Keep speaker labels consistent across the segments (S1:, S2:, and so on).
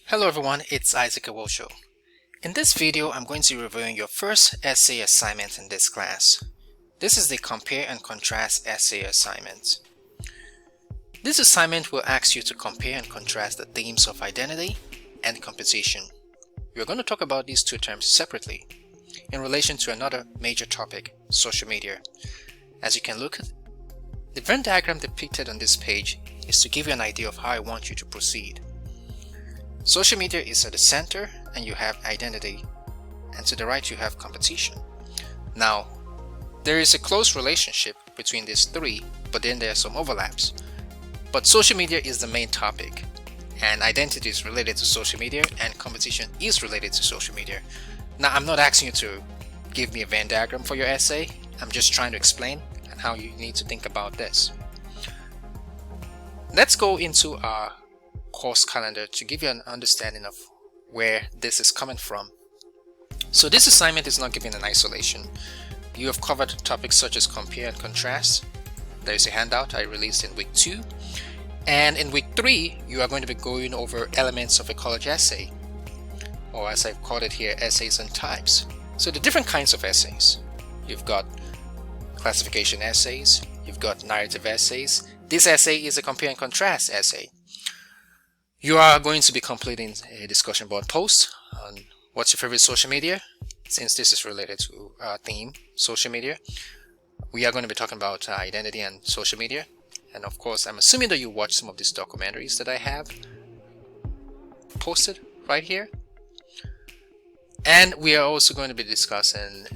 S1: Hello everyone, it's Isaac Awosho. In this video, I'm going to be reviewing your first essay assignment in this class. This is the Compare and Contrast essay assignment. This assignment will ask you to compare and contrast the themes of identity and competition. We're going to talk about these two terms separately in relation to another major topic, social media. As you can look at, the Venn diagram depicted on this page is to give you an idea of how I want you to proceed. Social media is at the center and you have identity, and to the right you have competition. Now, there is a close relationship between these three, but then there are some overlaps. But social media is the main topic, and identity is related to social media, and competition is related to social media. Now, I'm not asking you to give me a Venn diagram for your essay. I'm just trying to explain and how you need to think about this. Let's go into our course calendar to give you an understanding of where this is coming from. So this assignment is not given in isolation. You have covered topics such as compare and contrast. There is a handout I released in week 2, and in week 3 you are going to be going over elements of a college essay, or as I've called it here, essays and types. So the different kinds of essays. You've got classification essays, you've got narrative essays. This essay is a compare and contrast essay. You are going to be completing a discussion board post on what's your favorite social media. Since this is related to our theme, social media, we are going to be talking about identity and social media. And of course, I'm assuming that you watch some of these documentaries that I have posted right here. And we are also going to be discussing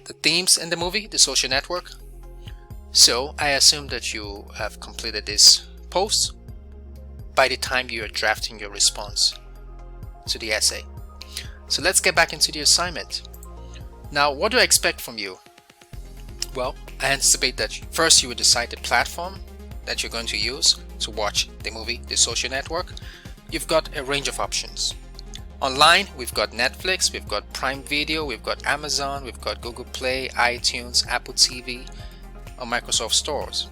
S1: the themes in the movie, The Social Network. So I assume that you have completed this post by the time you are drafting your response to the essay. So let's get back into the assignment. Now, what do I expect from you? Well, I anticipate that first you will decide the platform that you're going to use to watch the movie The Social Network. You've got a range of options. Online, we've got Netflix, we've got Prime Video, we've got Amazon, we've got Google Play, iTunes, Apple TV, or Microsoft stores.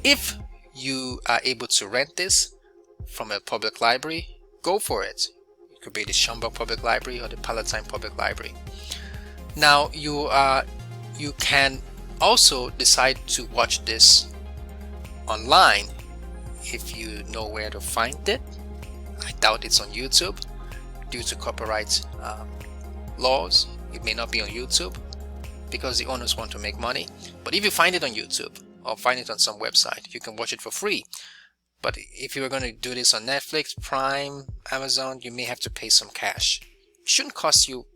S1: If you are able to rent this from a public library, go for it. It could be the Schaumburg Public Library or the Palatine Public Library. Now you can also decide to watch this online if you know where to find it. I doubt it's on YouTube due to copyright laws. It may not be on YouTube because the owners want to make money. But if you find it on YouTube or find it on some website, you can watch it for free. But if you are going to do this on Netflix, Prime, Amazon, you may have to pay some cash. It shouldn't cost you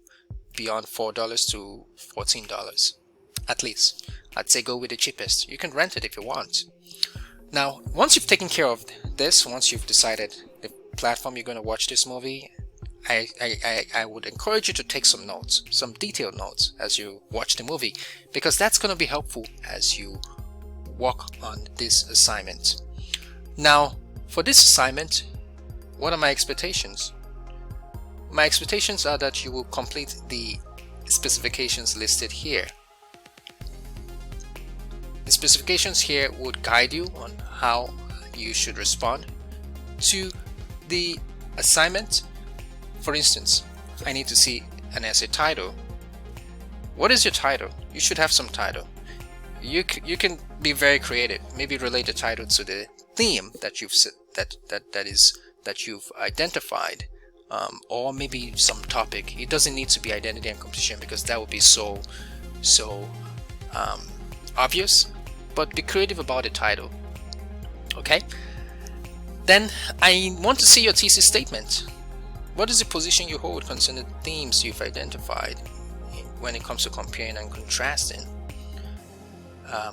S1: beyond $4 to $14 at least. I'd say go with the cheapest. You can rent it if you want. Now, once you've taken care of this, once you've decided the platform you're going to watch this movie, I would encourage you to take some notes, some detailed notes as you watch the movie, because that's going to be helpful as you work on this assignment. Now, for this assignment, what are my expectations? My expectations are that you will complete the specifications listed here. The specifications here would guide you on how you should respond to the assignment. For instance, I need to see an essay title. What is your title? You should have some title. You can be very creative. Maybe relate the title to the theme that you've that you've identified, or maybe some topic. It doesn't need to be identity and competition because that would be so obvious. But be creative about the title. Okay. Then I want to see your thesis statement. What is the position you hold concerning the themes you've identified when it comes to comparing and contrasting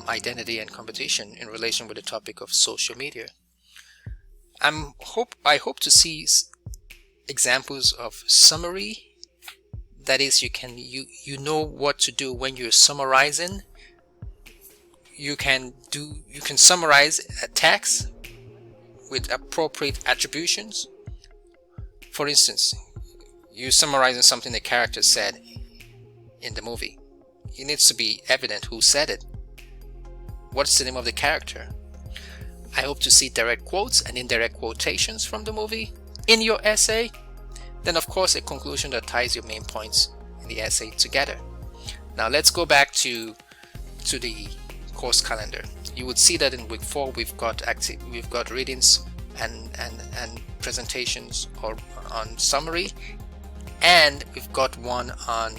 S1: identity and competition in relation with the topic of social media? I hope to see examples of summary. That is, you know what to do when you're summarizing. You can summarize a text with appropriate attributions. For instance, you're summarizing something the character said in the movie. It needs to be evident who said it. What's the name of the character? I hope to see direct quotes and indirect quotations from the movie in your essay. Then of course a conclusion that ties your main points in the essay together. Now let's go back to the course calendar. You would see that in week 4 we've got readings and presentations or on summary, and we've got one on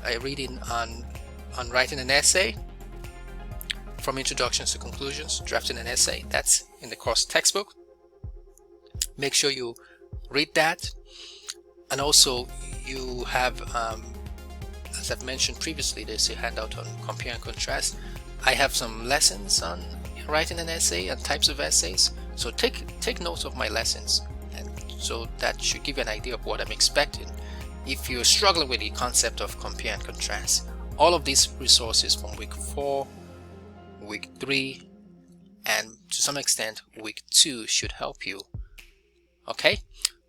S1: a reading on writing an essay, from introductions to conclusions, drafting an essay. That's in the course textbook. Make sure you read that. And also you have, as I've mentioned previously, there's a handout on compare and contrast. I have some lessons on writing an essay and types of essays, so take note of my lessons, and so that should give you an idea of what I'm expecting if you're struggling with the concept of compare and contrast. All of these resources from week 4, week 3, and to some extent week 2 should help you. Okay,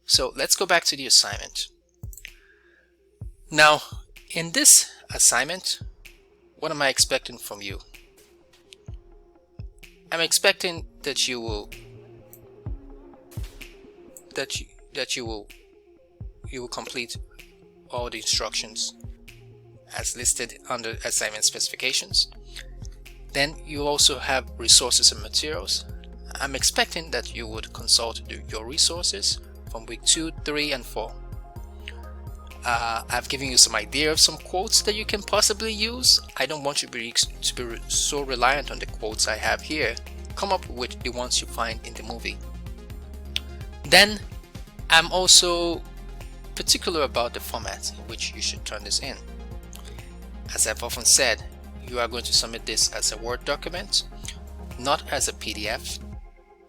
S1: so let's go back to the assignment. Now in this assignment, what am I expecting from you? I'm expecting that you will complete all the instructions as listed under assignment specifications. Then you also have resources and materials. I'm expecting that you would consult your resources from week 2, 3, and 4. I've given you some idea of some quotes that you can possibly use. I don't want you to be so reliant on the quotes I have here. Come up with the ones you find in the movie. Then I'm also particular about the format in which you should turn this in. As I've often said, you are going to submit this as a Word document, not as a PDF,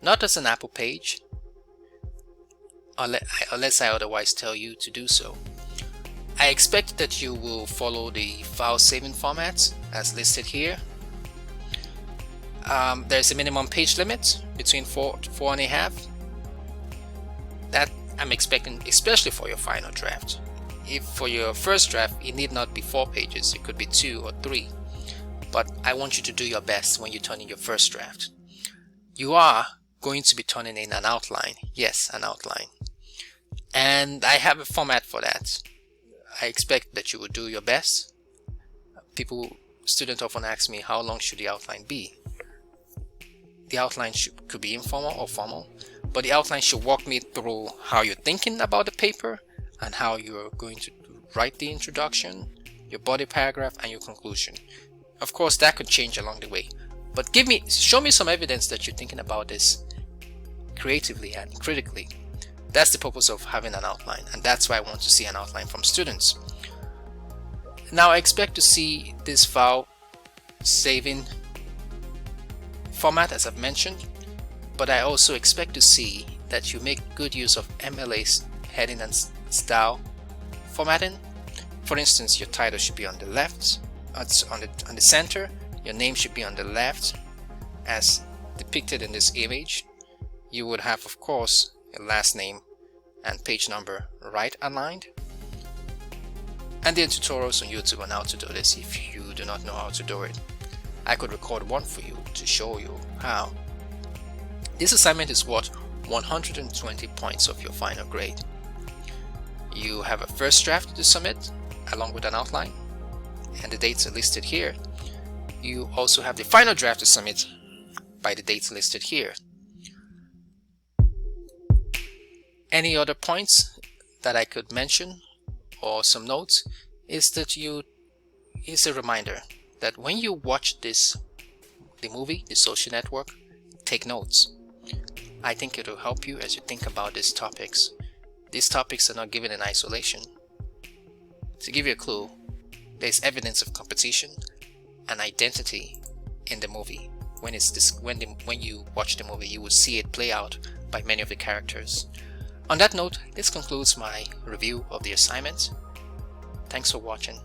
S1: not as an Apple page, unless I otherwise tell you to do so. I expect that you will follow the file saving format as listed here. There's a minimum page limit between 4 to 4.5. That I'm expecting, especially for your final draft. If for your first draft, it need not be 4 pages, it could be 2 or 3. But I want you to do your best when you turn in your first draft. You are going to be turning in an outline. Yes, an outline. And I have a format for that. I expect that you will do your best. Students often ask me, how long should the outline be? The outline could be informal or formal, but the outline should walk me through how you're thinking about the paper and how you're going to write the introduction, your body paragraph, and your conclusion. Of course, that could change along the way, but show me some evidence that you're thinking about this creatively and critically. That's the purpose of having an outline, and that's why I want to see an outline from students. Now I expect to see this file saving format as I've mentioned, but I also expect to see that you make good use of MLA's heading and style formatting. For instance, your title should be on the left, on the center, your name should be on the left as depicted in this image. You would have, of course, your last name and page number right aligned. And there are tutorials on YouTube on how to do this if you do not know how to do it. I could record one for you to show you how. This assignment is worth 120 points of your final grade. You have a first draft to submit along with an outline, and the dates are listed here. You also have the final draft to submit by the dates listed here. Any other points that I could mention or some notes is that is a reminder that when you watch the movie, The Social Network, take notes. I think it will help you as you think about these topics. These topics are not given in isolation. To give you a clue, there's evidence of competition and identity in the movie. When you watch the movie, you will see it play out by many of the characters. On that note, this concludes my review of the assignment. Thanks for watching.